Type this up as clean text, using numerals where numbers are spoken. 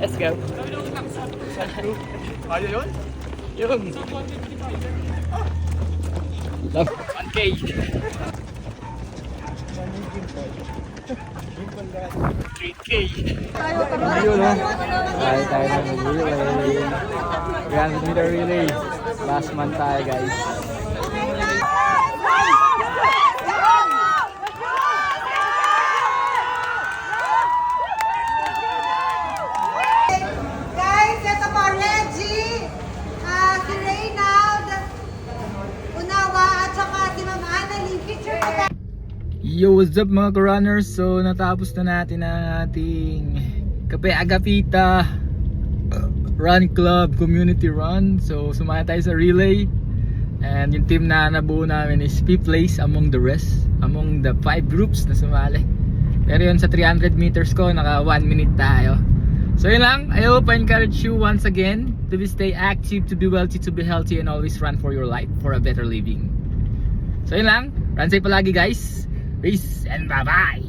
Let's go. Kaya yun? Yun. 1K. 3K. Ayun no? Tayo na mag-relay. 300 meter relay. Last month tayo guys. Guys, ito po, Reggie, si Reynald, Unawa, at saka si Ma'am Annalyn. Picture ko tayo. Yo, what's up mga ka-runners? So natapos na natin ang ating Kape Agapita Run Club Community Run. So sumaya tayo sa relay. And yung team na nabuo namin is 5th place among the rest, among the 5 groups na sumali. Pero yun sa 300 meters ko, naka 1 minute tayo. So yun lang, I hope I encourage you once again to stay active, to be wealthy, to be healthy, and always run for your life, for a better living. So yun lang, run safe palagi guys. Peace and bye bye.